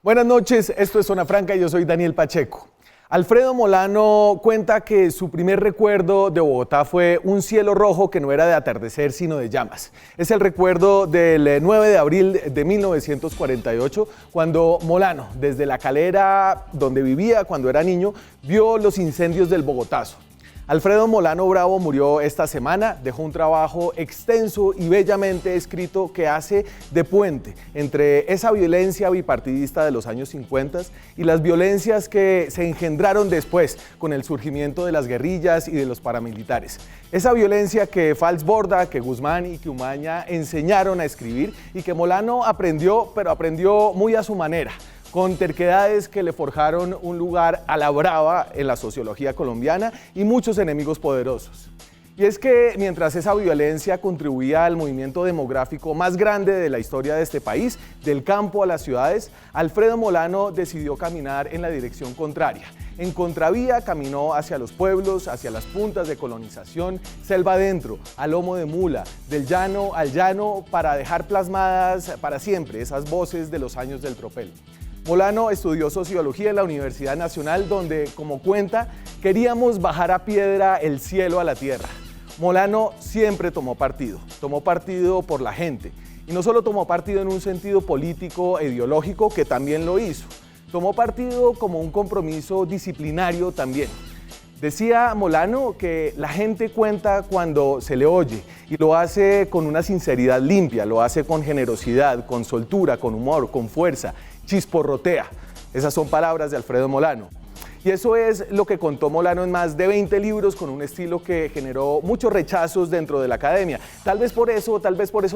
Buenas noches, esto es Zona Franca y yo soy Daniel Pacheco. Alfredo Molano cuenta que su primer recuerdo de Bogotá fue un cielo rojo que no era de atardecer sino de llamas. Es el recuerdo del 9 de abril de 1948, cuando Molano, desde la calera donde vivía cuando era niño, vio los incendios del Bogotazo. Alfredo Molano Bravo murió esta semana, dejó un trabajo extenso y bellamente escrito que hace de puente entre esa violencia bipartidista de los años 50 y las violencias que se engendraron después con el surgimiento de las guerrillas y de los paramilitares. Esa violencia que Fals Borda, que Guzmán y que Umaña enseñaron a escribir y que Molano aprendió, pero aprendió muy a su manera, con terquedades que le forjaron un lugar a la brava en la sociología colombiana y muchos enemigos poderosos. Y es que mientras esa violencia contribuía al movimiento demográfico más grande de la historia de este país, del campo a las ciudades, Alfredo Molano decidió caminar en la dirección contraria. En contravía caminó hacia los pueblos, hacia las puntas de colonización, selva adentro, a lomo de mula, del llano al llano, para dejar plasmadas para siempre esas voces de los años del tropel. Molano estudió sociología en la Universidad Nacional, donde, como cuenta, queríamos bajar a piedra el cielo a la tierra. Molano siempre tomó partido por la gente, y no solo tomó partido en un sentido político e ideológico, que también lo hizo, tomó partido como un compromiso disciplinario también. Decía Molano que la gente cuenta cuando se le oye y lo hace con una sinceridad limpia, lo hace con generosidad, con soltura, con humor, con fuerza, chisporrotea. Esas son palabras de Alfredo Molano. Y eso es lo que contó Molano en más de 20 libros con un estilo que generó muchos rechazos dentro de la academia. Tal vez por eso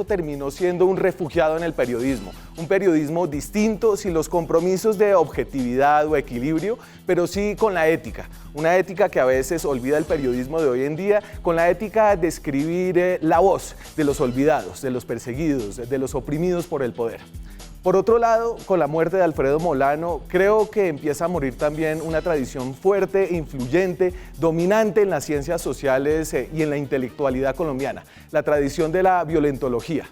terminó siendo un refugiado en el periodismo. Un periodismo distinto, sin los compromisos de objetividad o equilibrio, pero sí con la ética. Una ética que a veces olvida el periodismo de hoy en día, con la ética de escribir la voz de los olvidados, de los perseguidos, de los oprimidos por el poder. Por otro lado, con la muerte de Alfredo Molano, creo que empieza a morir también una tradición fuerte, influyente, dominante en las ciencias sociales y en la intelectualidad colombiana, la tradición de la violentología.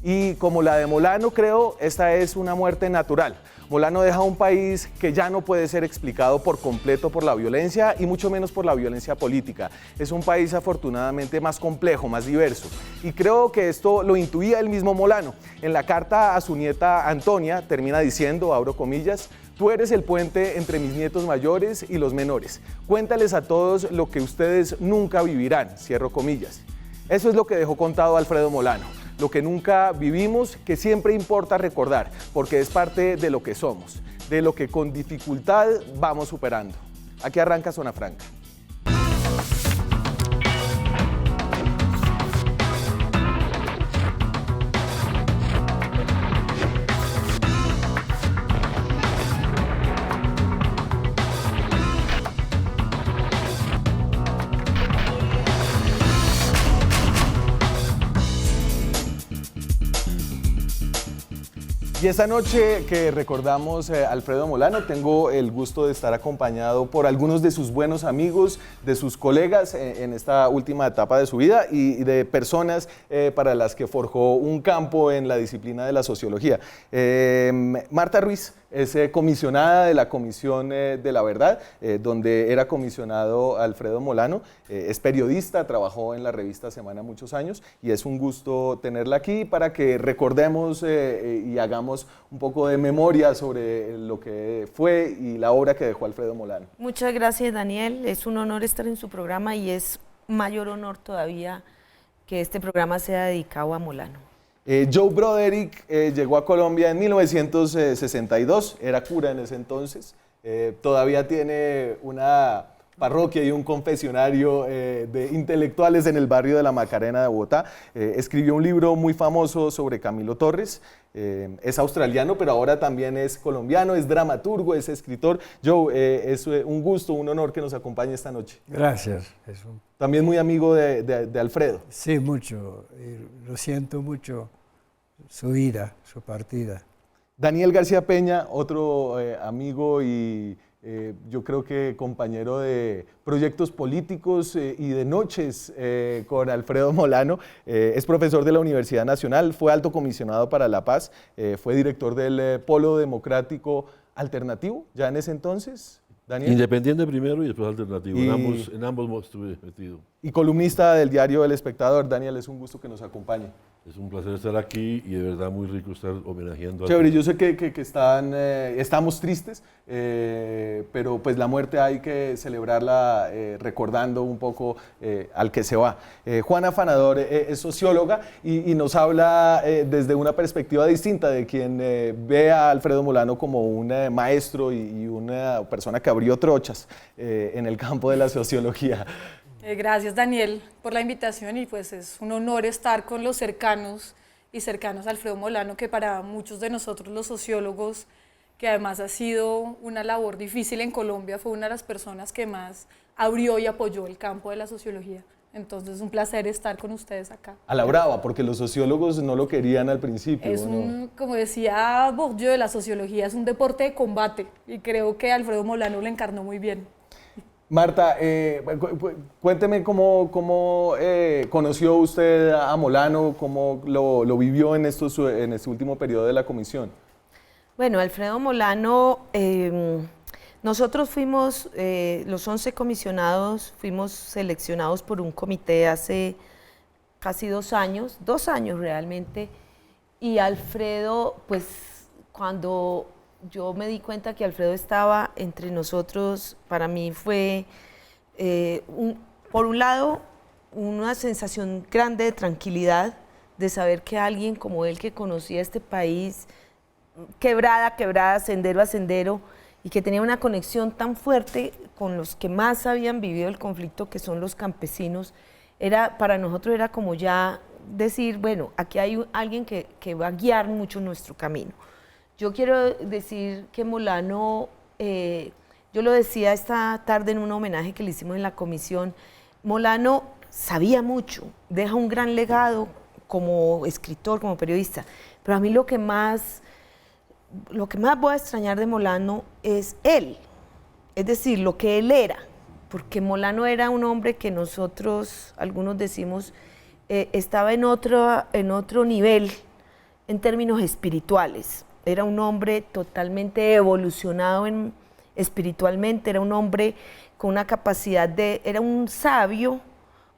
Y como la de Molano, creo, esta es una muerte natural. Molano deja un país que ya no puede ser explicado por completo por la violencia y mucho menos por la violencia política. Es un país afortunadamente más complejo, más diverso. Y creo que esto lo intuía el mismo Molano. En la carta a su nieta Antonia termina diciendo, abro comillas, tú eres el puente entre mis nietos mayores y los menores. Cuéntales a todos lo que ustedes nunca vivirán, cierro comillas. Eso es lo que dejó contado Alfredo Molano. Lo que nunca vivimos, que siempre importa recordar, porque es parte de lo que somos, de lo que con dificultad vamos superando. Aquí arranca Zona Franca. Y esta noche que recordamos a Alfredo Molano, tengo el gusto de estar acompañado por algunos de sus buenos amigos, de sus colegas en esta última etapa de su vida y de personas para las que forjó un campo en la disciplina de la sociología. Marta Ruiz es comisionada de la Comisión de la Verdad, donde era comisionado Alfredo Molano, es periodista, trabajó en la revista Semana muchos años y es un gusto tenerla aquí para que recordemos y hagamos un poco de memoria sobre lo que fue y la obra que dejó Alfredo Molano. Muchas gracias, Daniel, es un honor estar en su programa y es mayor honor todavía que este programa sea dedicado a Molano. Joe Broderick llegó a Colombia en 1962, era cura en ese entonces, todavía tiene una parroquia y un confesionario de intelectuales en el barrio de la Macarena de Bogotá. Escribió un libro muy famoso sobre Camilo Torres, es australiano, pero ahora también es colombiano, es dramaturgo, es escritor. Joe, es un gusto, un honor que nos acompañe esta noche. Gracias. También muy amigo de Alfredo. Sí, mucho. Lo siento mucho, su vida, su partida. Daniel García Peña, otro amigo y Yo creo que compañero de proyectos políticos y de noches con Alfredo Molano. Es profesor de la Universidad Nacional, fue alto comisionado para la paz, fue director del Polo Democrático Alternativo, ya en ese entonces. Daniel. Independiente primero y después alternativo. En ambos estuve metido. Y columnista del diario El Espectador. Daniel, es un gusto que nos acompañe. Es un placer estar aquí y de verdad muy rico estar homenajeando a... Chévere, yo sé que estamos tristes, pero pues la muerte hay que celebrarla recordando un poco al que se va. Juana Afanador es socióloga y nos habla desde una perspectiva distinta de quien ve a Alfredo Molano como un maestro y una persona que abrió trochas en el campo de la sociología. Gracias, Daniel, por la invitación y pues es un honor estar con los cercanos a Alfredo Molano, que para muchos de nosotros los sociólogos, que además ha sido una labor difícil en Colombia, fue una de las personas que más abrió y apoyó el campo de la sociología. Entonces es un placer estar con ustedes acá. A la brava, porque los sociólogos no lo querían al principio. Es como decía Bourdieu de la sociología, es un deporte de combate y creo que Alfredo Molano lo encarnó muy bien. Marta, cuénteme cómo conoció usted a Molano, cómo lo vivió en este último periodo de la comisión. Bueno, Alfredo Molano, nosotros fuimos, los 11 comisionados, fuimos seleccionados por un comité hace casi 2 años realmente, y Alfredo, pues cuando yo me di cuenta que Alfredo estaba entre nosotros, para mí fue, por un lado, una sensación grande de tranquilidad, de saber que alguien como él, que conocía este país, quebrada a quebrada, sendero a sendero, y que tenía una conexión tan fuerte con los que más habían vivido el conflicto, que son los campesinos, para nosotros era como ya decir, bueno, aquí hay alguien que va a guiar mucho nuestro camino. Yo quiero decir que Molano, yo lo decía esta tarde en un homenaje que le hicimos en la comisión, Molano sabía mucho, deja un gran legado como escritor, como periodista, pero a mí lo que más voy a extrañar de Molano es él, es decir, lo que él era, porque Molano era un hombre que nosotros, algunos decimos, estaba en otro nivel en términos espirituales. Era un hombre totalmente evolucionado espiritualmente, era un hombre con una capacidad era un sabio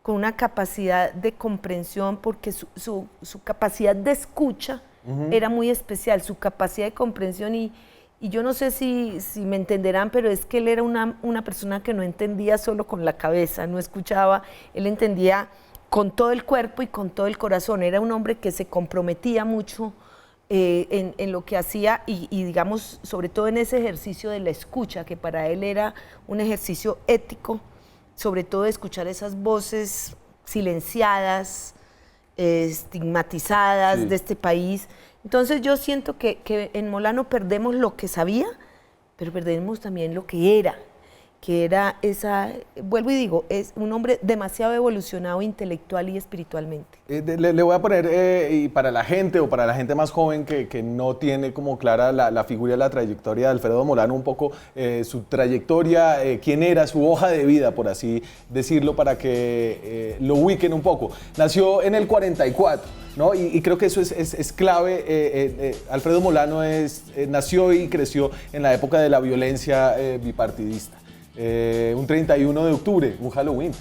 con una capacidad de comprensión, porque su capacidad de escucha era muy especial, su capacidad de comprensión, y yo no sé si me entenderán, pero es que él era una persona que no entendía solo con la cabeza, no escuchaba, él entendía con todo el cuerpo y con todo el corazón, era un hombre que se comprometía mucho en lo que hacía y digamos, sobre todo en ese ejercicio de la escucha, que para él era un ejercicio ético, sobre todo de escuchar esas voces silenciadas, estigmatizadas, sí, de este país. Entonces yo siento que en Molano perdemos lo que sabía, pero perdemos también lo que era vuelvo y digo, es un hombre demasiado evolucionado intelectual y espiritualmente. Le voy a poner, y para la gente o para la gente más joven que no tiene como clara la figura y la trayectoria de Alfredo Molano, un poco su trayectoria, quién era, su hoja de vida, por así decirlo, para que lo ubiquen un poco. Nació en el 44, ¿no? Y creo que eso es clave. Alfredo Molano nació y creció en la época de la violencia bipartidista. Un 31 de octubre, un Halloween.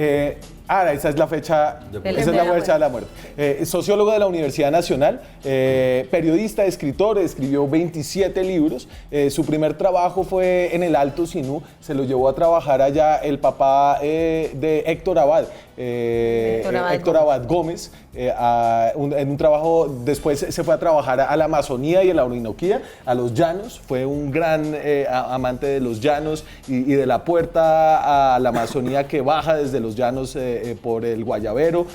Esa es la fecha, de la muerte. Sociólogo de la Universidad Nacional, periodista, escritor, escribió 27 libros. Su primer trabajo fue en el Alto Sinú, se lo llevó a trabajar allá el papá de Héctor Abad. Héctor Abad Gómez, en un trabajo, después se fue a trabajar a la Amazonía y a la Orinoquía, a los llanos, fue un gran amante de los llanos y de la puerta a la Amazonía que baja desde los llanos por el Guayabero,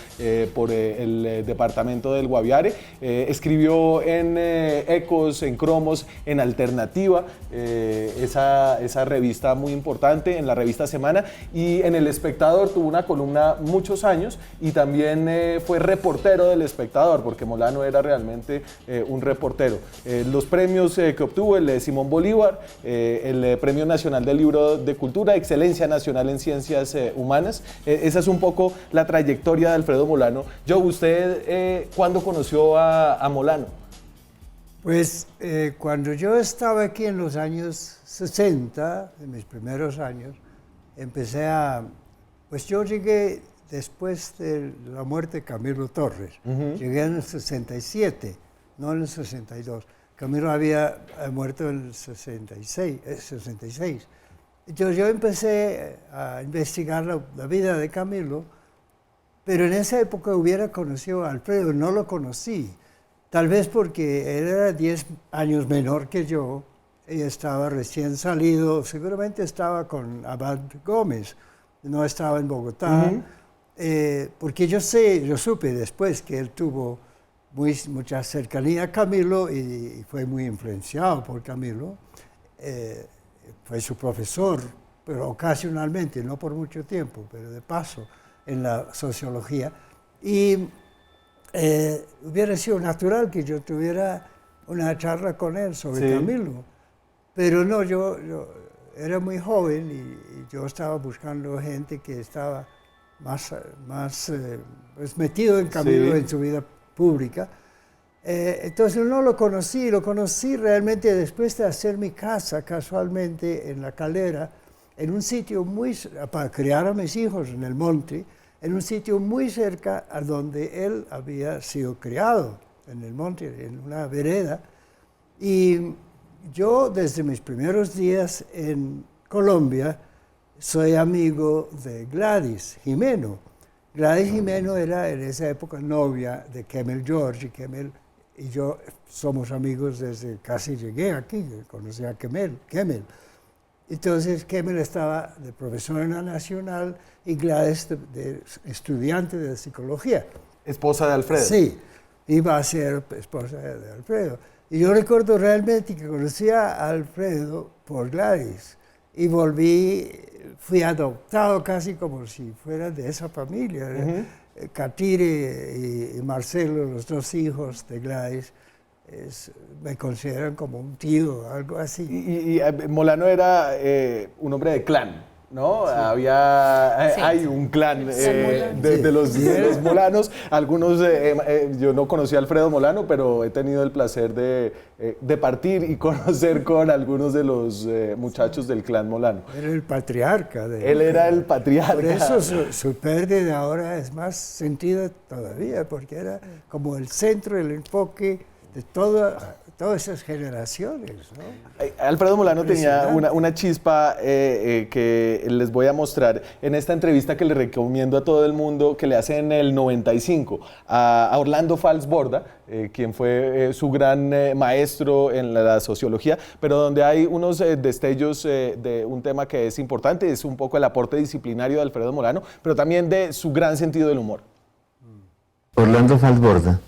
por el departamento del Guaviare. Escribió en Ecos, en Cromos, en Alternativa, esa revista muy importante, en la revista Semana, y en El Espectador tuvo una columna muchos años y también fue reportero del Espectador, porque Molano era realmente un reportero. Los premios que obtuvo, el de Simón Bolívar, el Premio Nacional del Libro de Cultura, Excelencia Nacional en Ciencias Humanas. Esa es un poco la trayectoria de Alfredo Molano. Joe, ¿usted cuándo conoció a Molano? Pues cuando yo estaba aquí en los años 60, en mis primeros años, pues yo llegué después de la muerte de Camilo Torres. Llegué en el 67, no en el 62. Camilo había muerto en el 66. Entonces yo empecé a investigar la vida de Camilo, pero en esa época hubiera conocido a Alfredo, no lo conocí. Tal vez porque él era 10 años menor que yo, y estaba recién salido, seguramente estaba con Abad Gómez, no estaba en Bogotá, porque yo supe después que él tuvo mucha cercanía a Camilo y fue muy influenciado por Camilo. Fue su profesor, pero ocasionalmente, no por mucho tiempo, pero de paso en la sociología. Y hubiera sido natural que yo tuviera una charla con él sobre Camilo. Pero no, yo era muy joven y yo estaba buscando gente que estaba más pues metido en Camilo en su vida pública. Entonces no lo conocí realmente después de hacer mi casa casualmente en La Calera, en un sitio para criar a mis hijos en el monte, en un sitio muy cerca a donde él había sido criado, en el monte, en una vereda. Y yo desde mis primeros días en Colombia soy amigo de Gladys Jimeno. Gladys Jimeno era en esa época novia de Kemel George, y Kemel y yo somos amigos desde casi llegué aquí, conocí a Kemel. Entonces Kemel estaba de profesor en la Nacional y Gladys de estudiante de psicología. ¿Esposa de Alfredo? Sí, iba a ser esposa de Alfredo. Y yo recuerdo realmente que conocí a Alfredo por Gladys y fui adoptado casi como si fuera de esa familia. Catire y Marcelo, los dos hijos de Gladys, me consideran como un tío, algo así. Y Molano era un hombre de clan, ¿no? Sí. Hay un clan de los Molanos. Algunos, yo no conocí a Alfredo Molano, pero he tenido el placer de partir y conocer con algunos de los muchachos del clan Molano. Era el patriarca. Él era el patriarca. Por eso su pérdida ahora es más sentida todavía, porque era como el centro, el enfoque de todas esas generaciones, ¿no? Alfredo Molano tenía una chispa que les voy a mostrar en esta entrevista que le recomiendo a todo el mundo, que le hace en el 95 a Orlando Fals Borda, quien fue su gran maestro en la sociología, pero donde hay unos destellos de un tema que es importante, es un poco el aporte disciplinario de Alfredo Molano, pero también de su gran sentido del humor. Orlando Fals Borda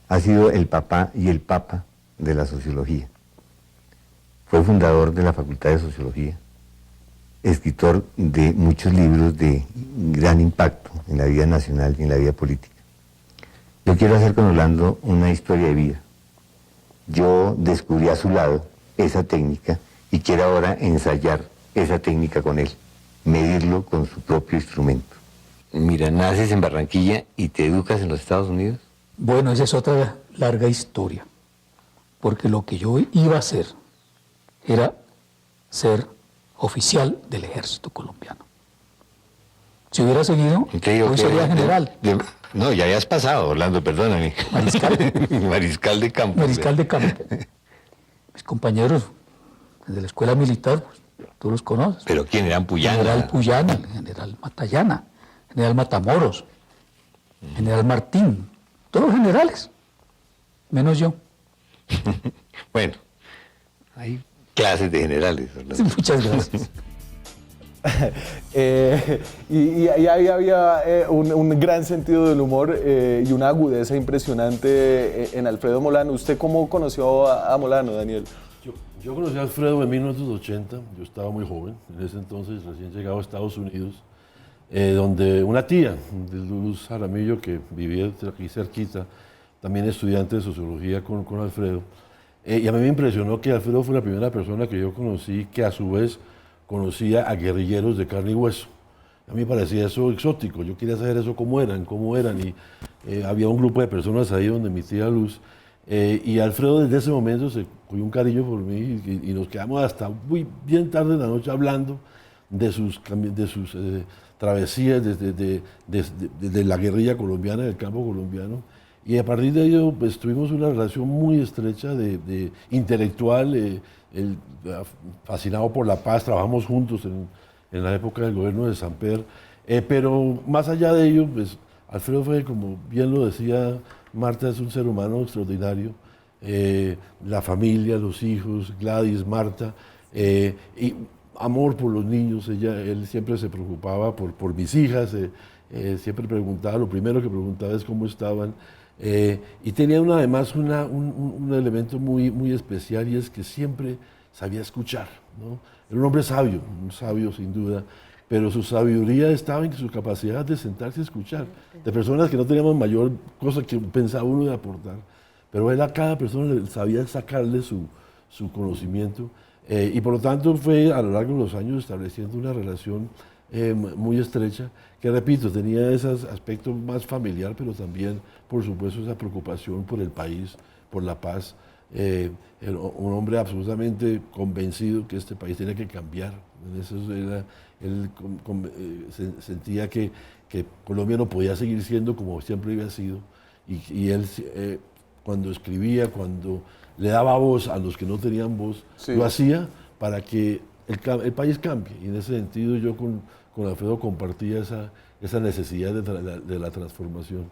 ha sido el papá y el papa de la sociología. Fue fundador de la Facultad de Sociología, escritor de muchos libros de gran impacto en la vida nacional y en la vida política. Yo quiero hacer con Orlando una historia de vida. Yo descubrí a su lado esa técnica y quiero ahora ensayar esa técnica con él, medirlo con su propio instrumento. Mira, naces en Barranquilla y te educas en los Estados Unidos. Bueno, esa es otra larga historia, porque lo que yo iba a hacer era ser oficial del ejército colombiano. Si hubiera seguido, hoy sería general. No, ya habías pasado, Orlando, perdóname. Mariscal. Mariscal de campo. Mariscal de campo. Mis compañeros de la escuela militar, pues, tú los conoces. ¿Pero quién eran? Puyana. General Puyana, el general Matallana, general Matamoros, general Martín, todos los generales, menos yo. Bueno, hay clases de generales, Orlando. Muchas gracias. Y ahí había un gran sentido del humor y una agudeza impresionante en Alfredo Molano. ¿Usted cómo conoció a Molano, Daniel? Yo conocí a Alfredo en 1980, yo estaba muy joven, en ese entonces recién llegado a Estados Unidos, donde una tía de Luz Jaramillo, que vivía aquí cerquita, también estudiante de sociología con Alfredo, y a mí me impresionó que Alfredo fue la primera persona que yo conocí que a su vez conocía a guerrilleros de carne y hueso. A mí me parecía eso exótico, yo quería saber eso cómo eran, y había un grupo de personas ahí donde mi tía Luz, y Alfredo desde ese momento se cogió un cariño por mí y nos quedamos hasta muy bien tarde en la noche hablando de sus travesías desde la guerrilla colombiana, del campo colombiano. Y a partir de ello pues, tuvimos una relación muy estrecha de intelectual, él, fascinado por la paz, trabajamos juntos en la época del gobierno de Samper, pero más allá de ello, pues, Alfredo fue, como bien lo decía Marta, es un ser humano extraordinario, la familia, los hijos, Gladys, Marta, y amor por los niños, él siempre se preocupaba por mis hijas, siempre preguntaba, lo primero que preguntaba es cómo estaban, y tenía además un elemento muy especial, y es que siempre sabía escuchar, ¿no? Era un hombre sabio, un sabio sin duda, pero su sabiduría estaba en su capacidad de sentarse y escuchar, de personas que no teníamos mayor cosa que pensaba uno de aportar, pero él a cada persona sabía sacarle su conocimiento, y por lo tanto fue a lo largo de los años estableciendo una relación muy estrecha, que repito, tenía ese aspecto más familiar, pero también, por supuesto, esa preocupación por el país, por la paz, un hombre absolutamente convencido que este país tenía que cambiar. Eso él sentía que Colombia no podía seguir siendo como siempre había sido, y él cuando escribía, cuando le daba voz a los que no tenían voz, sí, lo hacía para que el país cambie, y en ese sentido yo con Alfredo compartía esa necesidad de la transformación.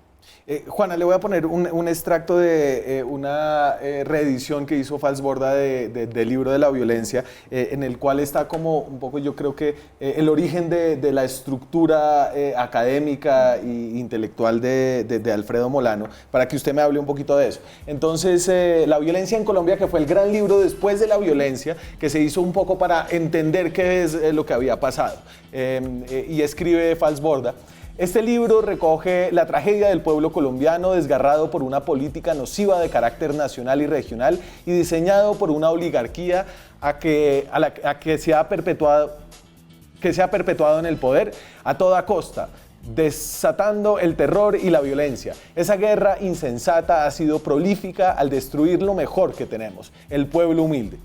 Juana, le voy a poner un extracto de una reedición que hizo Falsborda del libro de la violencia, en el cual está como un poco, yo creo que el origen de la estructura académica e intelectual de Alfredo Molano, para que usted me hable un poquito de eso. Entonces, La violencia en Colombia, que fue el gran libro después de la violencia, que se hizo un poco para entender qué es lo que había pasado, y escribe Falsborda. Este libro recoge la tragedia del pueblo colombiano desgarrado por una política nociva de carácter nacional y regional y diseñado por una oligarquía que se ha perpetuado en el poder a toda costa, desatando el terror y la violencia. Esa guerra insensata ha sido prolífica al destruir lo mejor que tenemos, el pueblo humilde.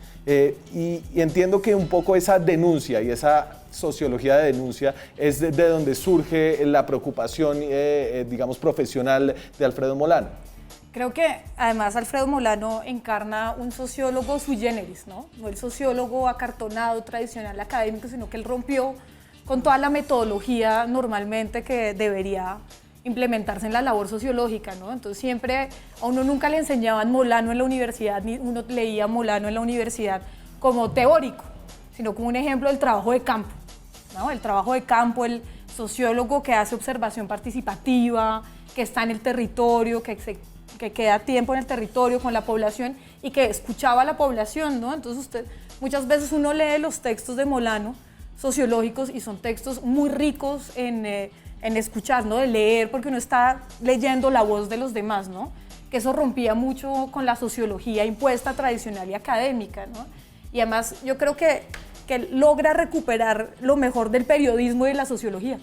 Y entiendo que un poco esa denuncia y esa sociología de denuncia es de donde surge la preocupación, digamos, profesional de Alfredo Molano. Creo que además Alfredo Molano encarna un sociólogo sui generis, ¿no? No el sociólogo acartonado, tradicional, académico, sino que él rompió con toda la metodología normalmente que debería implementarse en la labor sociológica, ¿no? Entonces siempre, a uno nunca le enseñaban Molano en la universidad, ni uno leía Molano en la universidad como teórico, sino como un ejemplo del trabajo de campo, ¿no? El trabajo de campo, el sociólogo que hace observación participativa, que está en el territorio, que queda tiempo en el territorio con la población y que escuchaba a la población, ¿no? Entonces muchas veces uno lee los textos de Molano sociológicos y son textos muy ricos en escuchar, ¿no? De leer, porque uno está leyendo la voz de los demás, ¿no? Que eso rompía mucho con la sociología impuesta, tradicional y académica, ¿no? Y además yo creo que logra recuperar lo mejor del periodismo y de la sociología,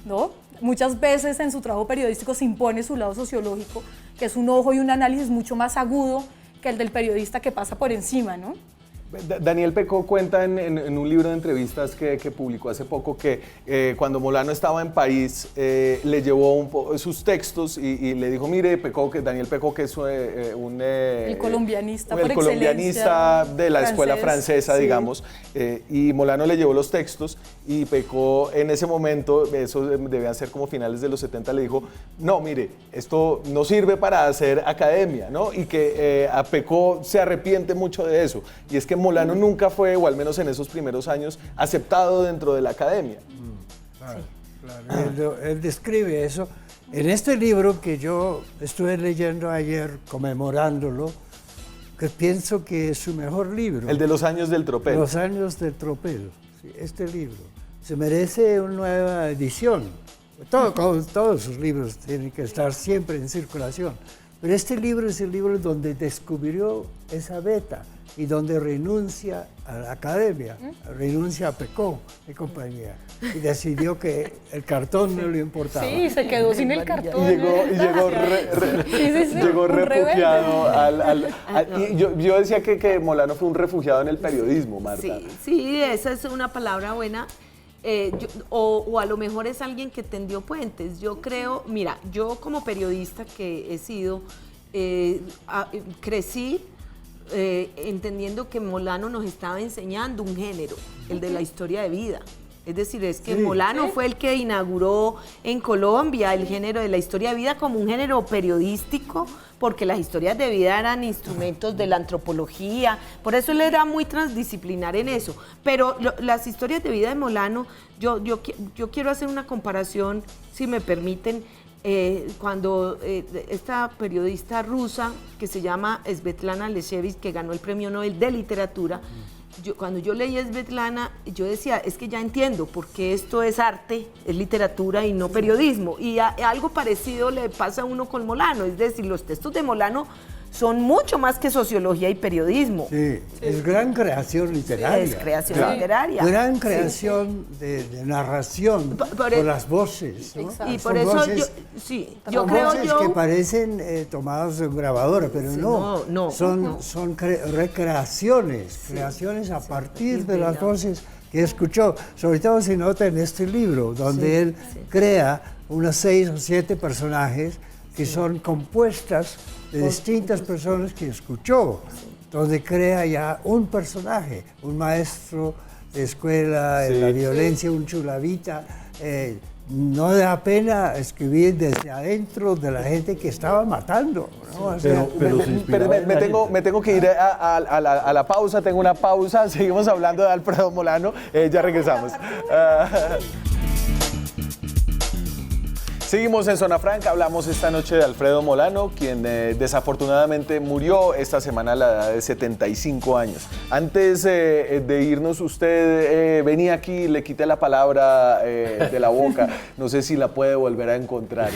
¿no? Muchas veces en su trabajo periodístico se impone su lado sociológico, que es un ojo y un análisis mucho más agudo que el del periodista que pasa por encima, ¿no? Daniel Pecó cuenta en un libro de entrevistas que publicó hace poco que cuando Molano estaba en París le llevó sus textos y le dijo, mire, Daniel Pecó, que es el colombianista por colombianista de la escuela francesa, sí, digamos, y Molano le llevó los textos y pecó en ese momento, eso debían ser como finales de los 70, le dijo, no, mire, esto no sirve para hacer academia, ¿no? Y que a Pecó se arrepiente mucho de eso. Y es que Molano nunca fue, o al menos en esos primeros años, aceptado dentro de la academia. Claro, claro. Él describe eso. En este libro que yo estuve leyendo ayer, conmemorándolo, que pienso que es su mejor libro. El de los años del tropel. Los años del tropel. Sí, este libro se merece una nueva edición. Todos sus libros tienen que estar siempre en circulación. Pero este libro es el libro donde descubrió esa beta y donde renuncia a la academia, renuncia a Pecó y compañía. Y decidió que el cartón no le importaba. Sí, se quedó sin el cartón. Y llegó refugiado y yo decía que Molano fue un refugiado en el periodismo, Marta. Sí, esa es una palabra buena. O a lo mejor es alguien que tendió puentes. Yo creo, mira, yo como periodista que he sido, crecí entendiendo que Molano nos estaba enseñando un género, el de la historia de vida. Es decir, es que Molano fue el que inauguró en Colombia el género de la historia de vida como un género periodístico, porque las historias de vida eran instrumentos de la antropología, por eso él era muy transdisciplinar en eso. Pero las historias de vida de Molano, yo quiero hacer una comparación, si me permiten, cuando esta periodista rusa que se llama Svetlana Alexievich, que ganó el Premio Nobel de Literatura, cuando yo leí a Svetlana, yo decía, es que ya entiendo por qué esto es arte, es literatura y no periodismo. Y algo parecido le pasa a uno con Molano, es decir, los textos de Molano son mucho más que sociología y periodismo. Sí, es gran creación literaria. Es creación literaria. Gran creación de narración por las voces, ¿no? Y por eso voces, yo creo voces que parecen tomadas de grabadora, pero son recreaciones, creaciones a partir de las voces que escuchó. Sobre todo se nota en este libro, donde él crea unas 6 o 7 personajes que son compuestas de distintas personas que escuchó, donde crea ya un personaje, un maestro de escuela, en la violencia, un chulavita. No da pena escribir desde adentro de la gente que estaba matando, ¿no? O sea, me tengo que ir a la pausa, tengo una pausa, seguimos hablando de Alfredo Molano, ya regresamos. Seguimos en Zona Franca, hablamos esta noche de Alfredo Molano, quien desafortunadamente murió esta semana a la edad de 75 años. Antes de irnos, usted venía aquí, le quité la palabra de la boca, no sé si la puede volver a encontrar.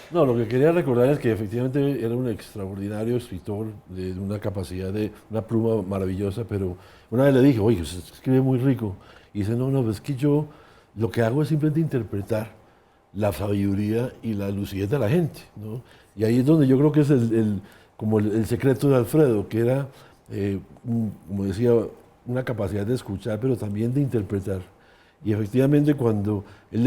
No, lo que quería recordar es que efectivamente era un extraordinario escritor, de una capacidad, de una pluma maravillosa, pero una vez le dije, oye, usted escribe muy rico, y dice, no, es que yo lo que hago es simplemente interpretar la sabiduría y la lucidez de la gente, ¿no? Y ahí es donde yo creo que es como el secreto de Alfredo, que era, como decía, una capacidad de escuchar, pero también de interpretar. Y efectivamente cuando él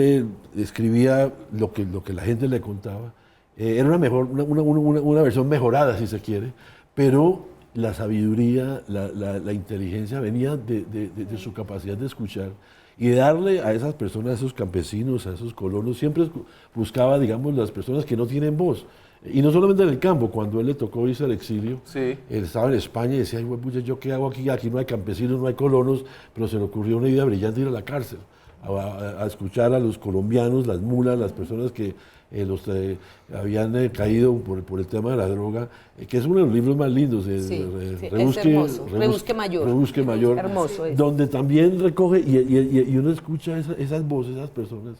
le escribía lo que la gente le contaba, era una versión mejorada, si se quiere, pero la sabiduría, la inteligencia venía de su capacidad de escuchar y de darle a esas personas, a esos campesinos, a esos colonos, siempre buscaba, digamos, las personas que no tienen voz. Y no solamente en el campo, cuando él le tocó irse al exilio, él estaba en España y decía, ay, pucha, ¿yo qué hago aquí? Aquí no hay campesinos, no hay colonos, pero se le ocurrió una idea brillante, ir a la cárcel, a escuchar a los colombianos, las mulas, las personas que habían caído por el tema de la droga, que es uno de los libros más lindos, es hermoso, Rebusque Mayor, hermoso es. Donde también recoge y uno escucha esas voces, esas personas,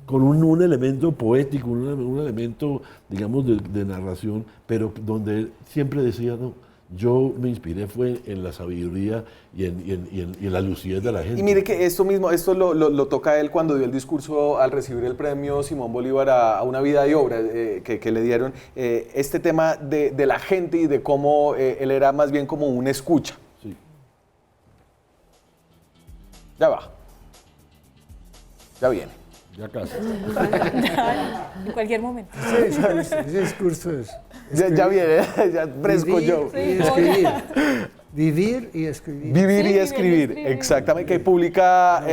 con un elemento poético, un elemento, digamos, de narración, pero donde él siempre decía, no, yo me inspiré fue en la sabiduría y en la lucidez de la gente. Y mire que esto lo toca él cuando dio el discurso al recibir el premio Simón Bolívar a una vida y obra que le dieron, este tema de la gente y de cómo él era más bien como un escucha. Sí. Ya va. Ya viene. Ya casi. En cualquier momento. Ese discurso es... Ya viene, ya fresco yo. Escribir. Vivir y escribir. Vivir y Sí, escribir, escribir. exactamente, que publica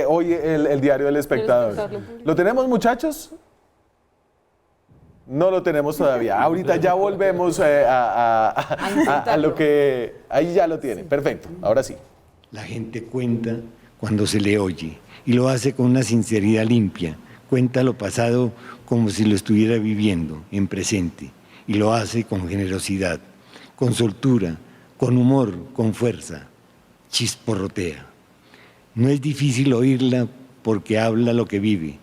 hoy el diario del Espectador. Espectador lo publica. ¿Lo tenemos, muchachos? No lo tenemos todavía. Ahorita ya volvemos a lo que... Ahí ya lo tienen. Perfecto, ahora sí. La gente cuenta cuando se le oye y lo hace con una sinceridad limpia. Cuenta lo pasado como si lo estuviera viviendo en presente y lo hace con generosidad, con soltura, con humor, con fuerza. Chisporrotea. No es difícil oírla porque habla lo que vive.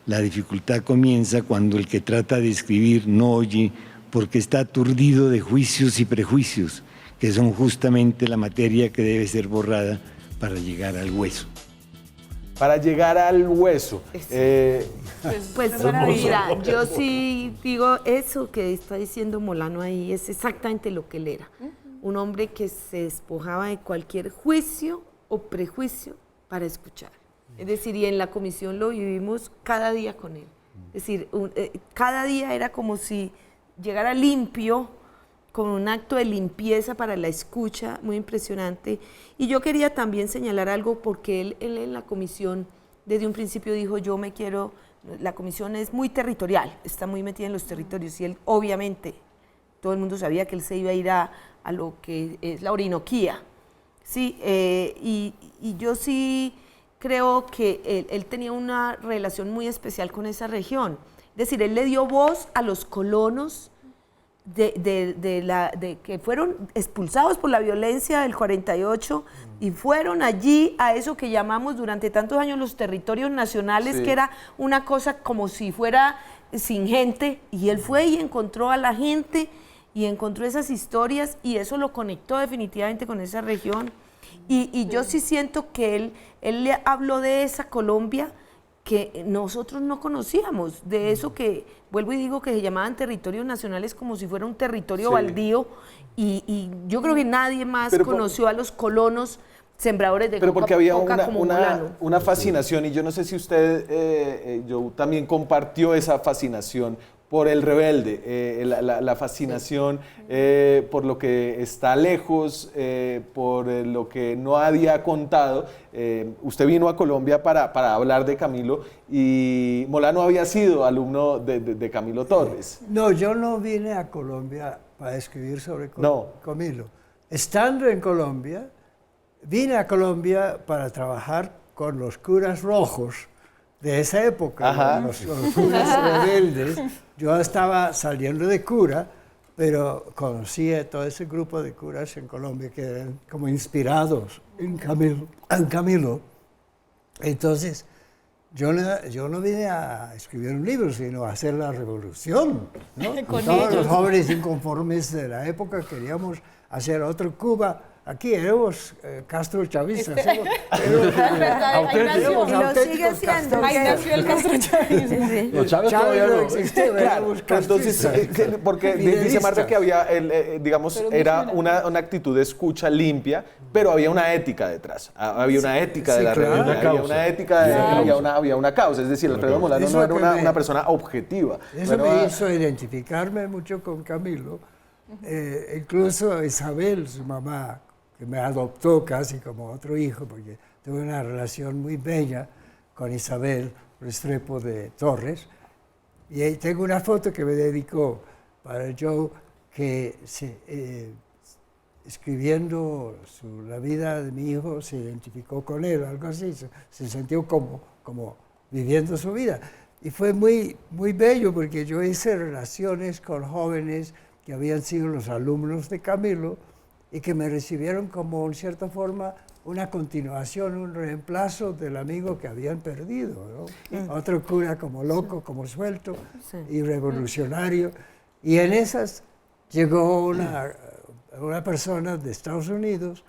La dificultad comienza cuando el que trata de escribir no oye porque está aturdido de juicios y prejuicios, que son justamente la materia que debe ser borrada para llegar al hueso. Para llegar al hueso. Pues maravilloso. mira, yo sí digo eso que está diciendo Molano ahí, es exactamente lo que él era. Un hombre que se despojaba de cualquier juicio o prejuicio para escuchar. Es decir, y en la comisión lo vivimos cada día con él. Es decir, cada día era como si llegara limpio, con un acto de limpieza para la escucha muy impresionante. Y yo quería también señalar algo porque él en la comisión desde un principio dijo, la comisión es muy territorial, está muy metida en los territorios y él obviamente, todo el mundo sabía que él se iba a ir a lo que es la Orinoquía. Sí, y yo sí creo que él tenía una relación muy especial con esa región. Es decir, él le dio voz a los colonos que fueron expulsados por la violencia del 48 y fueron allí a eso que llamamos durante tantos años los territorios nacionales, Sí. que era una cosa como si fuera sin gente, y él fue y encontró a la gente y encontró esas historias y eso lo conectó definitivamente con esa región. Y yo sí siento que él le habló de esa Colombia que nosotros no conocíamos, de eso que, vuelvo y digo, que se llamaban territorios nacionales como si fuera un territorio Sí. baldío, y yo creo que nadie más Pero conoció a los colonos sembradores de Pero coca, porque había coca como Molano. una fascinación, y yo no sé si usted, yo también compartió esa fascinación por el rebelde, la fascinación por lo que está lejos, por lo que no había contado. Usted vino a Colombia para hablar de Camilo y Molano había sido alumno de Camilo Torres. No, yo no vine a Colombia para escribir sobre No. Camilo. Estando en Colombia, vine a Colombia para trabajar con los curas rojos de esa época, Ajá. los curas rebeldes. Yo estaba saliendo de cura, pero conocí a todo ese grupo de curas en Colombia que eran como inspirados en Camilo. Entonces, yo no vine a escribir un libro, sino a hacer la revolución, ¿no? Con Todos los ellos. jóvenes inconformes de la época queríamos hacer otro Cuba. Aquí éramos Castro chavistas. Éramos Ahí nació. Y lo auténticos sigue siendo. castristas. Ahí nació el castrochavismo. Los Chávez Chávez todavía no no. existía, Claro, éramos pero entonces, castristas. porque dice Fidelistas. Marta que había, digamos, era una actitud de escucha limpia, pero había una ética detrás. Había una ética de sí, la claro. rebelión, Una había causa. una ética, había una causa. Es decir, Alfredo Molano Eso no era que me- una persona objetiva. Eso No me era- hizo identificarme mucho con Camilo. Incluso Isabel, su mamá, que me adoptó casi como otro hijo, porque tuve una relación muy bella con Isabel Restrepo de Torres. Y ahí tengo una foto que me dedicó para Joe, que escribiendo la vida de mi hijo se identificó con él, algo así, se sintió como viviendo su vida. Y fue muy, muy bello porque yo hice relaciones con jóvenes que habían sido los alumnos de Camilo y que me recibieron como, en cierta forma, una continuación, un reemplazo del amigo que habían perdido, ¿no? Otro cura como loco, como suelto y revolucionario. Y en esas llegó una persona de Estados Unidos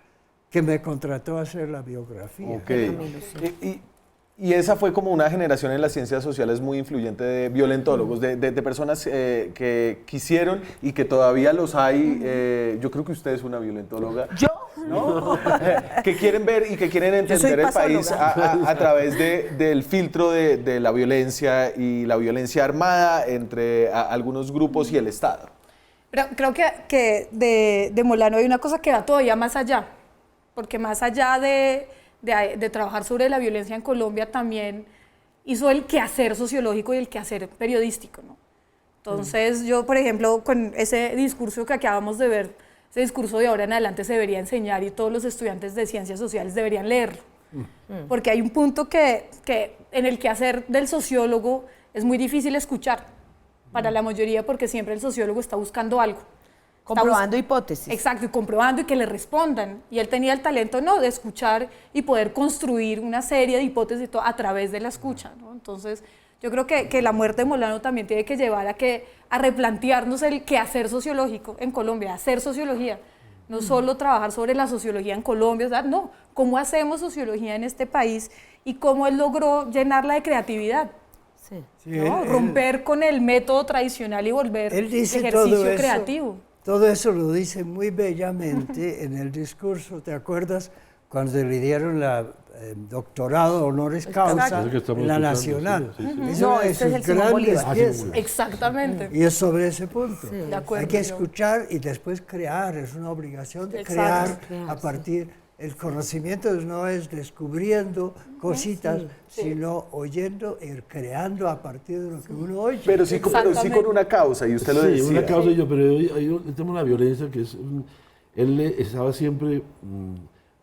que me contrató a hacer la biografía. Ok. Y esa fue como una generación en las ciencias sociales muy influyente de violentólogos, de personas que quisieron y que todavía los hay. Yo creo que usted es una violentóloga. ¿Yo? ¿No? Que quieren ver y que quieren Yo soy entender el país pasóloga. a través del filtro de la violencia y la violencia armada entre algunos grupos y el Estado. Pero creo que de Molano hay una cosa que va todavía más allá, porque más allá de trabajar sobre la violencia en Colombia, también hizo el quehacer sociológico y el quehacer periodístico, ¿no? Entonces yo, por ejemplo, con ese discurso que acabamos de ver, ese discurso de ahora en adelante se debería enseñar y todos los estudiantes de ciencias sociales deberían leerlo. Porque hay un punto que en el quehacer del sociólogo es muy difícil escuchar para la mayoría, porque siempre el sociólogo está buscando algo. Comprobando hipótesis. Exacto, y comprobando y que le respondan. Y él tenía el talento, ¿no?, de escuchar y poder construir una serie de hipótesis a través de la escucha, ¿no? Entonces, yo creo que la muerte de Molano también tiene que llevar a replantearnos el quehacer sociológico en Colombia, hacer sociología. No solo trabajar sobre la sociología en Colombia, ¿verdad? No, cómo hacemos sociología en este país y cómo él logró llenarla de creatividad. Sí. Sí, ¿No? Romper con el método tradicional y volver él dice ejercicio todo eso, creativo. Todo eso lo dice muy bellamente en el discurso, ¿te acuerdas? Cuando le dieron la doctorado honoris causa en la Nacional. Sí, sí. Es No, una de este es sus el Simón grandes Bolívar. piezas. Exactamente. Y es sobre ese punto. Sí. De acuerdo, Hay que yo- escuchar y después crear, es una obligación de Exacto. crear a partir. El conocimiento no es descubriendo cositas, sino oyendo y creando a partir de lo que uno oye. Pero sí con una causa, y usted lo Sí, decía. una causa, pero hay un tema de la violencia que es... Él estaba siempre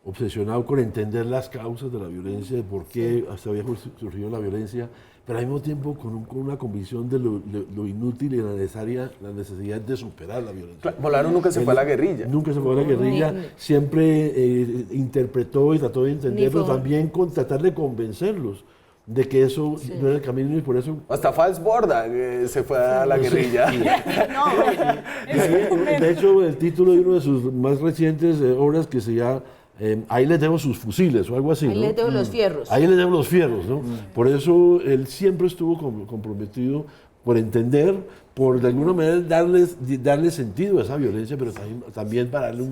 obsesionado con entender las causas de la violencia, de por qué hasta había surgido la violencia, pero al mismo tiempo con una convicción de lo inútil y la necesidad de superar la violencia. Molano nunca se fue a la guerrilla. Nunca se fue a la guerrilla, siempre interpretó y trató de entender, pero fue- también con tratar de convencerlos de que eso no era el camino y por eso... Hasta Fals Borda se fue a la guerrilla. De hecho, el título de una de sus más recientes obras que se llama Ahí les dejo sus fusiles o algo así, Ahí ¿no? les dejo los fierros. Ahí les dejo los fierros, ¿no? Por eso él siempre estuvo comprometido por entender, por de alguna manera darle sentido a esa violencia, pero también para darle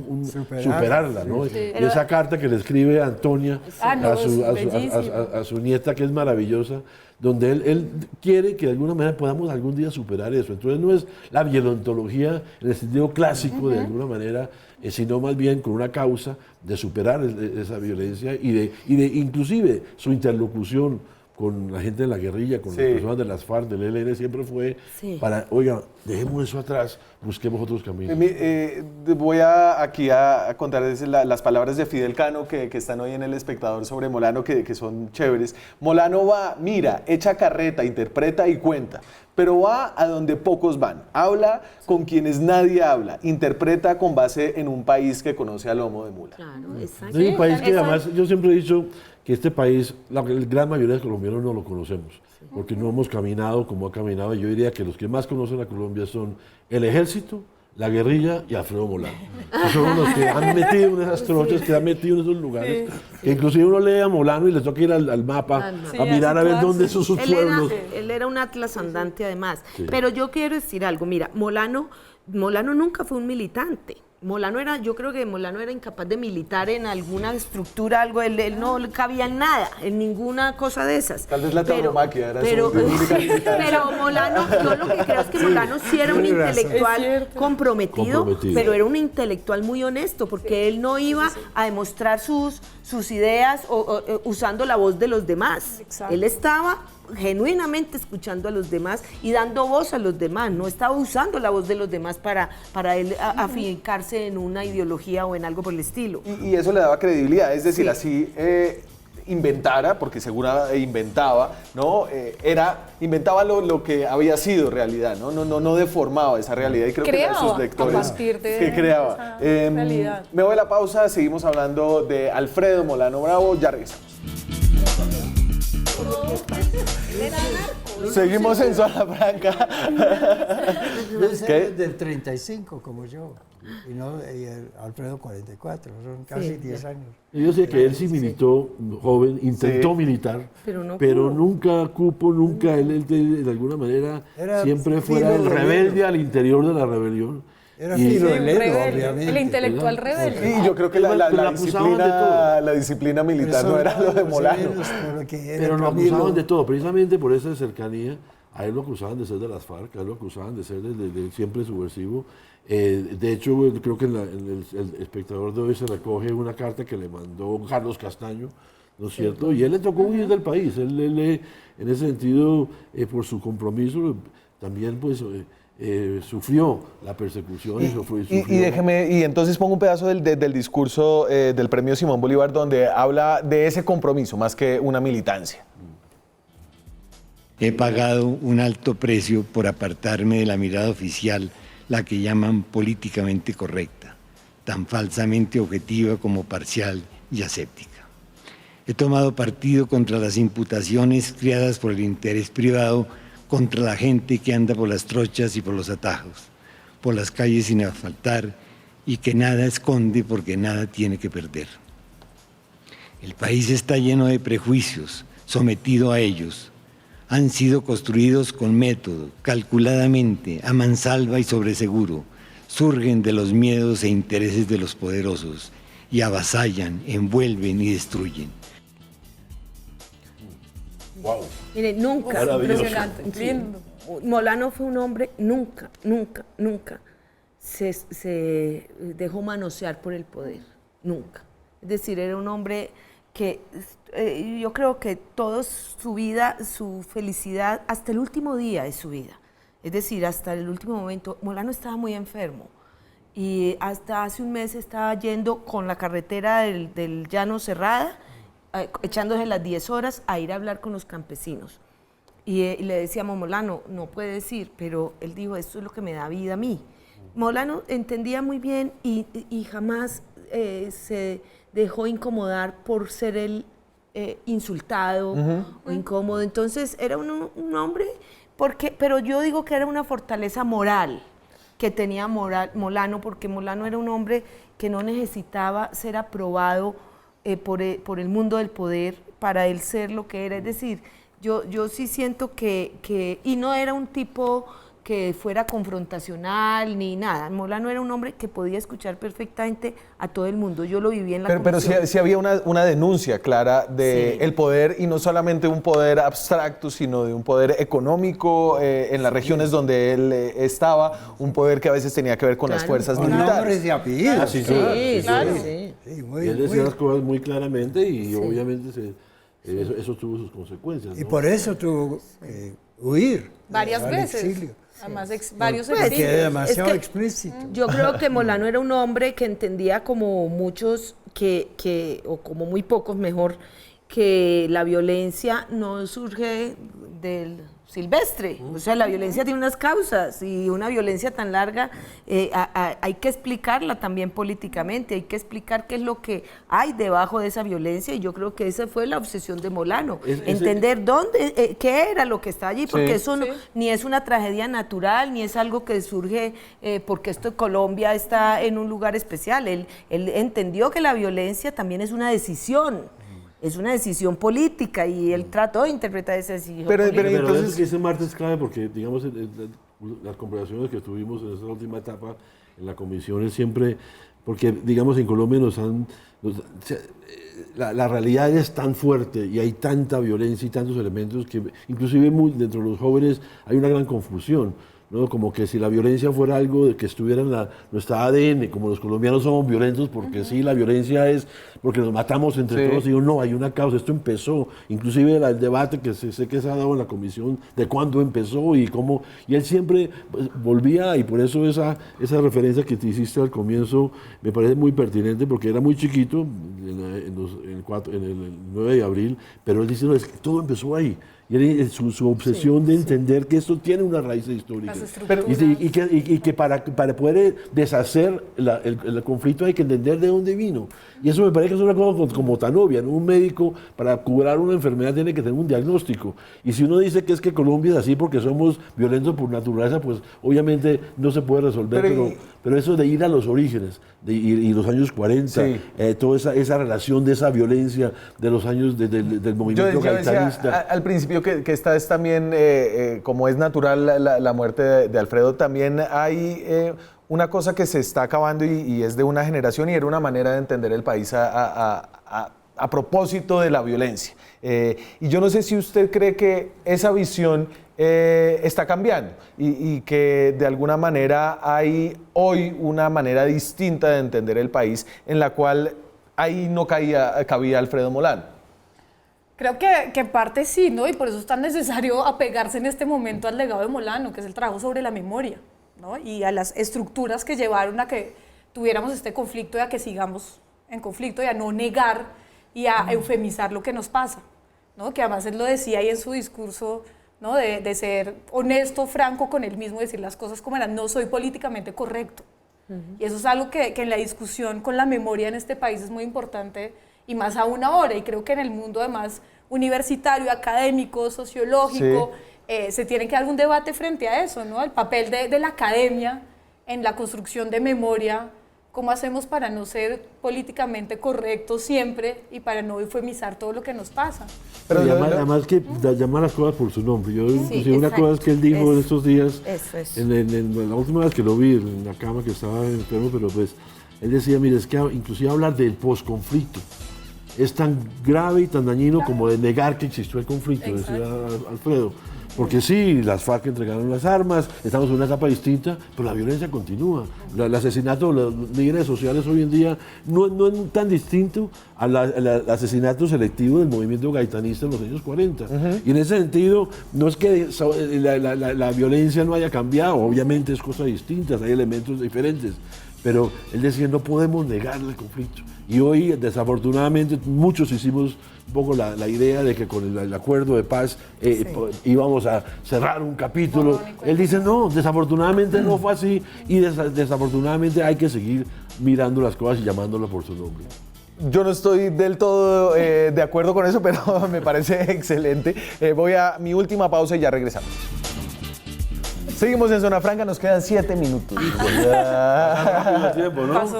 superarla, ¿no? Y esa carta que le escribe Antonia a su nieta, que es maravillosa, donde él quiere que de alguna manera podamos algún día superar eso. Entonces no es la violentología en el sentido clásico, de alguna manera, sino más bien con una causa de superar esa violencia y de inclusive su interlocución con la gente de la guerrilla, con las personas de las FARC, del ELN, siempre fue para, oiga, dejemos eso atrás, busquemos otros caminos. Voy aquí a contarles las palabras de Fidel Cano que están hoy en El Espectador sobre Molano, que son chéveres. Molano va, mira, echa carreta, interpreta y cuenta, pero va a donde pocos van. Habla con quienes nadie habla, interpreta con base en un país que conoce al lomo de mula. Claro, exacto. Es un país que además, yo siempre he dicho que este país, la gran mayoría de colombianos no lo conocemos, porque no hemos caminado como ha caminado. Yo diría que los que más conocen a Colombia son el ejército, la guerrilla y Alfredo Molano. Que son los que han metido en esas trochas, que han metido en esos lugares, que inclusive uno lee a Molano y le toca ir al mapa a mirar a ver dónde son sus pueblos. Él era un atlas andante además. Pero yo quiero decir algo, mira, Molano nunca fue un militante. Yo creo que Molano era incapaz de militar en alguna estructura, algo, él no cabía en nada, en ninguna cosa de esas. Tal vez la tauromaquia era pero Molano, yo lo que creo es que Molano sí era un intelectual comprometido, pero era un intelectual muy honesto, porque él no iba a demostrar sus ideas usando la voz de los demás. Exacto. Él estaba genuinamente escuchando a los demás y dando voz a los demás, no estaba usando la voz de los demás para él afincarse en una ideología o en algo por el estilo. Y eso le daba credibilidad, es decir, así inventara, porque segura inventaba, ¿no? Inventaba lo que había sido realidad, no deformaba esa realidad, y creo que sus lectores a partir de que creaba. esa realidad. Me voy a la pausa, seguimos hablando de Alfredo Molano Bravo, ya regresamos. Seguimos en Zona Franca. ¿Qué? Del 35 como yo, y el Alfredo 44, son casi 10 años. Yo sé que él sí militó joven, intentó militar, pero nunca cupo, él de alguna manera Era siempre fuera el rebelde al interior de la rebelión. Era filo de Ledo, rebelde, obviamente. el intelectual rebelde. Y yo creo que la disciplina militar no era lo de Molano. Pero lo acusaban de todo, precisamente por esa cercanía A él lo acusaban de ser de las FARC, a él lo acusaban de ser de siempre subversivo. De hecho, creo que en el Espectador de hoy se recoge una carta que le mandó Carlos Castaño, ¿no es cierto? Y él le tocó huir del país. Él, en ese sentido, por su compromiso, también pues sufrió la persecución y sufrió. Y entonces pongo un pedazo del discurso del premio Simón Bolívar donde habla de ese compromiso más que una militancia. He pagado un alto precio por apartarme de la mirada oficial, la que llaman políticamente correcta, tan falsamente objetiva como parcial y aséptica. He tomado partido contra las imputaciones creadas por el interés privado contra la gente que anda por las trochas y por los atajos, por las calles sin asfaltar y que nada esconde porque nada tiene que perder. El país está lleno de prejuicios, sometido a ellos. Han sido construidos con método, calculadamente, a mansalva y sobre seguro. Surgen de los miedos e intereses de los poderosos y avasallan, envuelven y destruyen. Wow. Mire, nunca. Impresionante, lindo. Molano fue un hombre, nunca se dejó manosear por el poder, nunca. Es decir, era un hombre que yo creo que toda su vida, su felicidad, hasta el último día de su vida, es decir, hasta el último momento, Molano estaba muy enfermo y hasta hace un mes estaba yendo con la carretera del Llano cerrada, echándose las 10 horas a ir a hablar con los campesinos. Y le decíamos, Molano, no puedes ir, pero él dijo, esto es lo que me da vida a mí. Molano entendía muy bien y jamás se dejó incomodar por ser él insultado o incómodo. Entonces era un hombre, pero yo digo que era una fortaleza moral que tenía Molano, porque Molano era un hombre que no necesitaba ser aprobado por el mundo del poder para él ser lo que era. Es decir, yo sí siento que y no era un tipo que fuera confrontacional ni nada. Molano era un hombre que podía escuchar perfectamente a todo el mundo. Yo lo viví en la comisión. Pero sí había una denuncia clara del poder, y no solamente un poder abstracto, sino de un poder económico en las regiones donde él estaba, un poder que a veces tenía que ver con las fuerzas militares. Nombres y apellidos. Claro. Sí, Y él decía las cosas muy claramente y obviamente eso tuvo sus consecuencias, y ¿no? por eso tuvo que huir. Varias al veces. exilio. Además, varios Porque era exilios. demasiado Es que explícito. Yo creo que Molano era un hombre que entendía, como muchos, o como muy pocos mejor, que la violencia no surge del silvestre. O sea, la violencia tiene unas causas, y una violencia tan larga hay que explicarla también políticamente, hay que explicar qué es lo que hay debajo de esa violencia, y yo creo que esa fue la obsesión de Molano, entender qué era lo que está allí, porque eso ni es una tragedia natural, ni es algo que surge porque Colombia está en un lugar especial. Él entendió que la violencia también es una decisión. Es una decisión política, y él trató de interpretar esa decisión política. Pero entonces es que ese martes es clave porque, digamos, las conversaciones que tuvimos en esta última etapa en la comisión es siempre, porque, digamos, en Colombia la realidad es tan fuerte y hay tanta violencia y tantos elementos que inclusive dentro de los jóvenes hay una gran confusión, ¿no? Como que si la violencia fuera algo que estuviera en nuestra ADN, como los colombianos somos violentos porque sí, la violencia es porque nos matamos entre todos, y yo, no, hay una causa, esto empezó, inclusive el debate que sé que se ha dado en la comisión de cuándo empezó y cómo, y él siempre volvía, y por eso esa referencia que te hiciste al comienzo me parece muy pertinente, porque era muy chiquito, en el 9 de abril, pero él dice, no, es que todo empezó ahí. Y su obsesión de entender que esto tiene una raíz histórica. Y que para poder deshacer el conflicto hay que entender de dónde vino. Y eso me parece que es una cosa como tan obvia, ¿no? Un médico para curar una enfermedad tiene que tener un diagnóstico. Y si uno dice que es que Colombia es así porque somos violentos por naturaleza, pues obviamente no se puede resolver. Pero eso de ir a los orígenes, y los años 40, toda esa relación de esa violencia de los años del movimiento gaitanista. Decía al principio que esta es también, como es natural la muerte de Alfredo, también hay una cosa que se está acabando y es de una generación, y era una manera de entender el país a propósito de la violencia. Y yo no sé si usted cree que esa visión está cambiando y que de alguna manera hay hoy una manera distinta de entender el país en la cual ahí no cabía Alfredo Molano. Creo que en parte sí, ¿no? Y por eso es tan necesario apegarse en este momento al legado de Molano, que es el trabajo sobre la memoria, ¿no? Y a las estructuras que llevaron a que tuviéramos este conflicto y a que sigamos en conflicto y a no negar y a eufemizar lo que nos pasa, ¿no? Que además él lo decía ahí en su discurso, ¿no? De ser honesto, franco con él mismo, decir las cosas como eran, no soy políticamente correcto. Y eso es algo que en la discusión con la memoria en este país es muy importante, y más aún ahora, y creo que en el mundo además universitario, académico, sociológico, se tiene que dar un debate frente a eso, ¿no? El papel de la academia en la construcción de memoria, cómo hacemos para no ser políticamente correctos siempre y para no eufemizar todo lo que nos pasa. Pero además que llamar las cosas por su nombre. Yo, inclusive, una cosa que él dijo en estos días, en la última vez que lo vi en la cama, que estaba enfermo, pero pues él decía, mire, es que inclusive hablar del posconflicto es tan grave y tan dañino como de negar que existió el conflicto, decía Alfredo. Porque sí, las FARC entregaron las armas, estamos en una etapa distinta, pero la violencia continúa. El asesinato de los líderes sociales hoy en día no es tan distinto al asesinato selectivo del movimiento gaitanista en los años 40. Y en ese sentido, no es que la violencia no haya cambiado, obviamente es cosa distinta, hay elementos diferentes. Pero él decía, no podemos negar el conflicto. Y hoy, desafortunadamente, muchos hicimos un poco la idea de que con el acuerdo de paz íbamos a cerrar un capítulo. Él dice, no, desafortunadamente no fue así y desafortunadamente hay que seguir mirando las cosas y llamándolo por su nombre. Yo no estoy del todo de acuerdo con eso, pero me parece excelente. Voy a mi última pausa y ya regresamos. Seguimos en Zona Franca, nos quedan 7 minutos.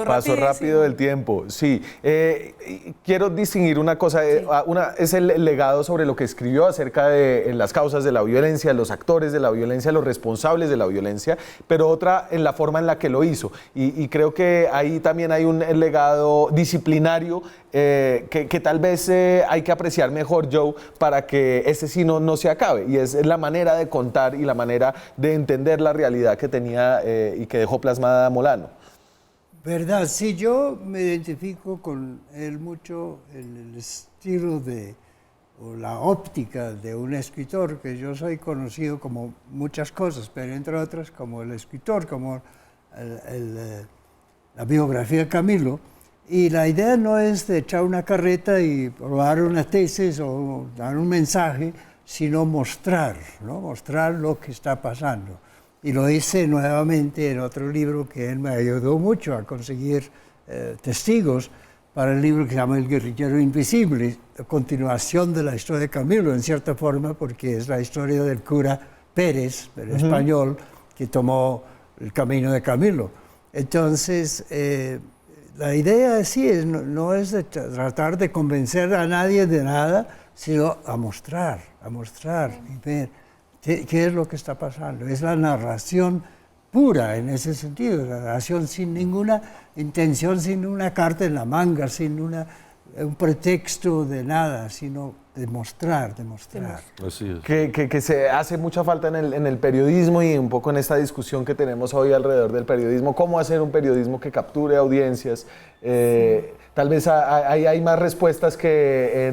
Pasó rápido el tiempo, sí. Quiero distinguir una cosa, una es el legado sobre lo que escribió acerca de las causas de la violencia, los actores de la violencia, los responsables de la violencia, pero otra en la forma en la que lo hizo. Y creo que ahí también hay un legado disciplinario que tal vez hay que apreciar mejor, Joe, para que ese sí no se acabe. Y es la manera de contar y la manera de entender la realidad que tenía y que dejó plasmada Molano. Verdad, sí, yo me identifico con él mucho en el estilo o la óptica de un escritor, que yo soy conocido como muchas cosas, pero entre otras como el escritor, como la biografía de Camilo. Y la idea no es de echar una carreta y probar una tesis o dar un mensaje, sino mostrar, ¿no? Mostrar lo que está pasando. Y lo hice nuevamente en otro libro que él me ayudó mucho a conseguir testigos para el libro que se llama El guerrillero invisible, a continuación de la historia de Camilo, en cierta forma, porque es la historia del cura Pérez, el español, que tomó el camino de Camilo. Entonces, la idea sí no es de tratar de convencer a nadie de nada, sino a mostrar y ver qué es lo que está pasando. Es la narración pura en ese sentido, la narración sin ninguna intención, sin una carta en la manga, sin un pretexto de nada, sino demostrar. Así es. Que se hace mucha falta en el periodismo y un poco en esta discusión que tenemos hoy alrededor del periodismo, cómo hacer un periodismo que capture audiencias. Tal vez hay más respuestas que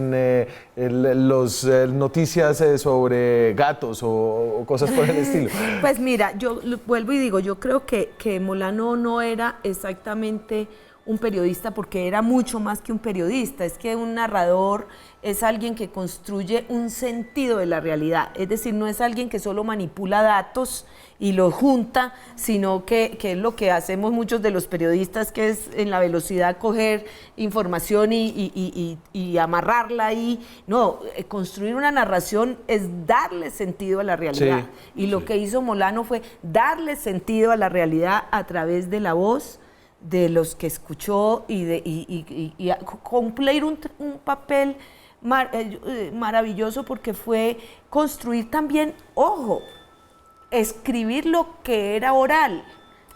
en las noticias sobre gatos o cosas por el estilo. Pues mira, yo vuelvo y digo, yo creo que Molano no era exactamente un periodista, porque era mucho más que un periodista. Es que un narrador es alguien que construye un sentido de la realidad, es decir, no es alguien que solo manipula datos y los junta, sino que es lo que hacemos muchos de los periodistas, que es en la velocidad coger información y amarrarla ahí. No, construir una narración es darle sentido a la realidad. Sí, y lo que hizo Molano fue darle sentido a la realidad a través de la voz de los que escuchó y cumplir un papel maravilloso, porque fue construir también, ojo, escribir lo que era oral,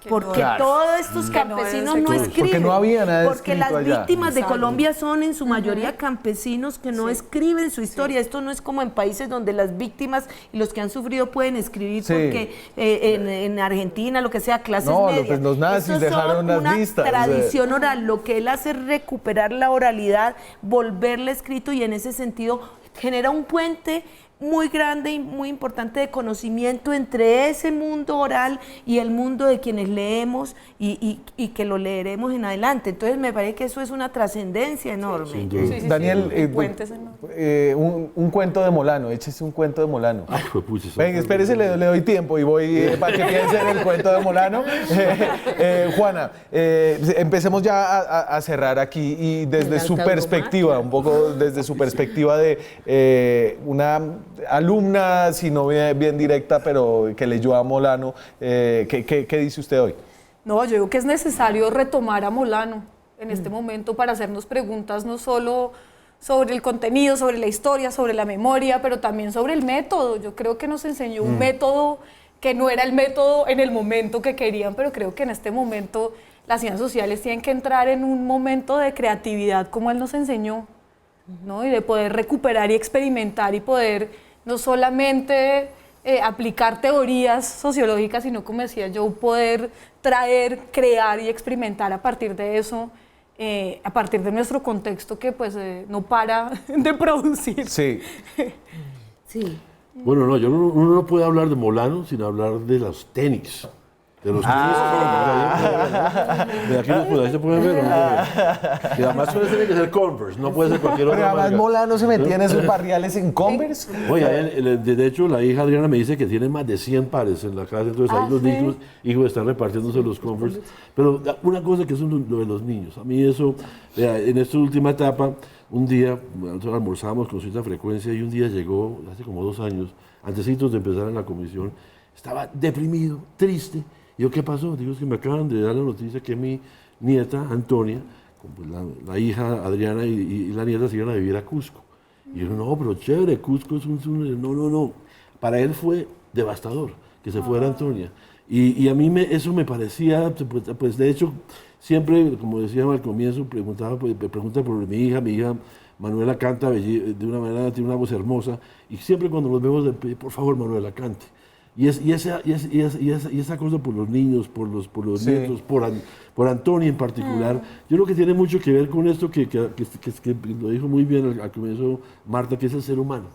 porque Claro. todos estos campesinos no escriben. Porque no había nada Porque escrito las allá. víctimas de Colombia son en su mayoría campesinos que no escriben su historia. Esto no es como en países donde las víctimas y los que han sufrido pueden escribir, Sí. porque en Argentina, lo que sea, clases No, medias. pues los nazis Estos dejaron son las una listas. tradición oral. Lo que él hace es recuperar la oralidad, volverla escrito, y en ese sentido genera un puente muy grande y muy importante de conocimiento entre ese mundo oral y el mundo de quienes leemos y que lo leeremos en adelante. Entonces me parece que eso es una trascendencia enorme. Sin duda. Sí, sí, Daniel, sí, puentes enormes. un cuento de Molano, échese un cuento de Molano. Ay, juepucha, Venga, espérese, le doy tiempo y voy para que piense en el cuento de Molano. Juana, empecemos ya a cerrar aquí y desde El su alta perspectiva, un poco desde su perspectiva de una alumna, si no bien directa, pero que leyó a Molano, ¿qué dice usted hoy? No, yo digo que es necesario retomar a Molano en este momento para hacernos preguntas no solo sobre el contenido, sobre la historia, sobre la memoria, pero también sobre el método. Yo creo que nos enseñó un método que no era el método en el momento que querían, pero creo que en este momento las ciencias sociales tienen que entrar en un momento de creatividad como él nos enseñó, ¿no? Y de poder recuperar y experimentar y poder no solamente aplicar teorías sociológicas, sino, como decía yo, poder traer, crear y experimentar a partir de eso, a partir de nuestro contexto que pues no para de producir. Sí. Sí. Bueno, no, uno no puede hablar de Molano sin hablar de los tenis. De los tenis. De aquí ahí se pueden ver. Y además tiene que ser Converse, no puede ser cualquier Pero otra además marca. Molano se metía en esos barriales en Converse. Oye, de hecho, la hija Adriana me dice que tiene más de 100 pares en la casa, entonces ahí los hijos están repartiéndose los Converse. Pero una cosa que es lo de los niños, a mí eso, en esta última etapa, un día, nosotros almorzábamos con cierta frecuencia y un día llegó, hace como 2 años, antecitos de empezar en la comisión, estaba deprimido, triste. Y yo, ¿qué pasó? Digo, es que me acaban de dar la noticia que mi nieta, Antonia, pues la hija Adriana y la nieta se iban a vivir a Cusco. Y yo, no, pero chévere, Cusco es no. Para él fue devastador que se fuera Antonia. Y a mí eso me parecía, pues de hecho, siempre, como decía al comienzo, pregunta por mi hija Manuela canta de una manera, tiene una voz hermosa, y siempre cuando los vemos, por favor, Manuela, cante. Y esa cosa por los niños, por los nietos, por Antonia en particular, yo creo que tiene mucho que ver con esto que lo dijo muy bien al comienzo Marta, que es el ser humano.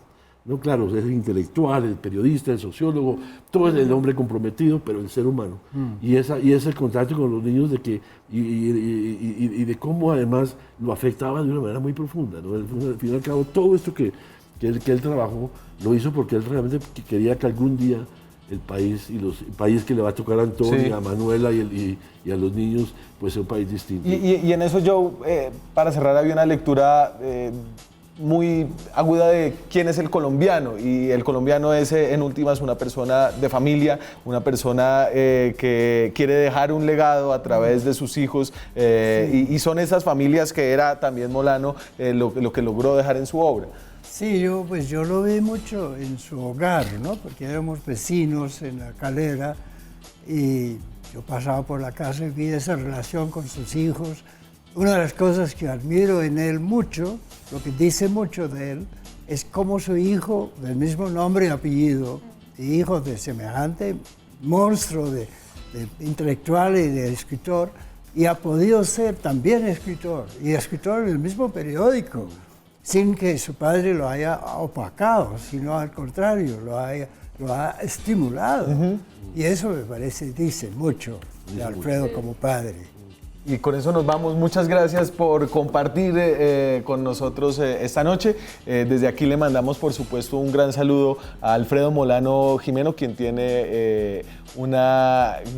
No, claro, es el intelectual, el periodista, el sociólogo, todo es el hombre comprometido, pero el ser humano. Y ese contacto con los niños y de cómo además lo afectaba de una manera muy profunda, ¿no? Al fin y al cabo, todo esto que él trabajó, lo hizo porque él realmente quería que algún día el país que le va a tocar a Antonia, a Manuela y a los niños, pues sea un país distinto. Y en eso yo, para cerrar, había una lectura muy aguda de quién es el colombiano, y el colombiano es en últimas una persona de familia, una persona que quiere dejar un legado a través de sus hijos, y son esas familias que era también Molano lo que logró dejar en su obra. Sí, yo lo vi mucho en su hogar, ¿no? Porque éramos vecinos en la Calera y yo pasaba por la casa y vi esa relación con sus hijos. Una de las cosas que admiro en él mucho, lo que dice mucho de él, es cómo su hijo, del mismo nombre y apellido, hijo de semejante monstruo de intelectual y de escritor, y ha podido ser también escritor, y escritor en el mismo periódico, sin que su padre lo haya opacado, sino al contrario, lo ha estimulado. Y eso me parece, dice mucho de Alfredo como padre. Y con eso nos vamos. Muchas gracias por compartir con nosotros esta noche. Desde aquí le mandamos, por supuesto, un gran saludo a Alfredo Molano Jimeno, quien tiene un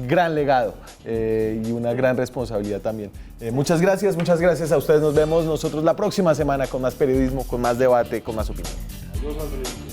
gran legado y una gran responsabilidad también. Muchas gracias a ustedes. Nos vemos nosotros la próxima semana con más periodismo, con más debate, con más opinión. Adiós, Alfredo.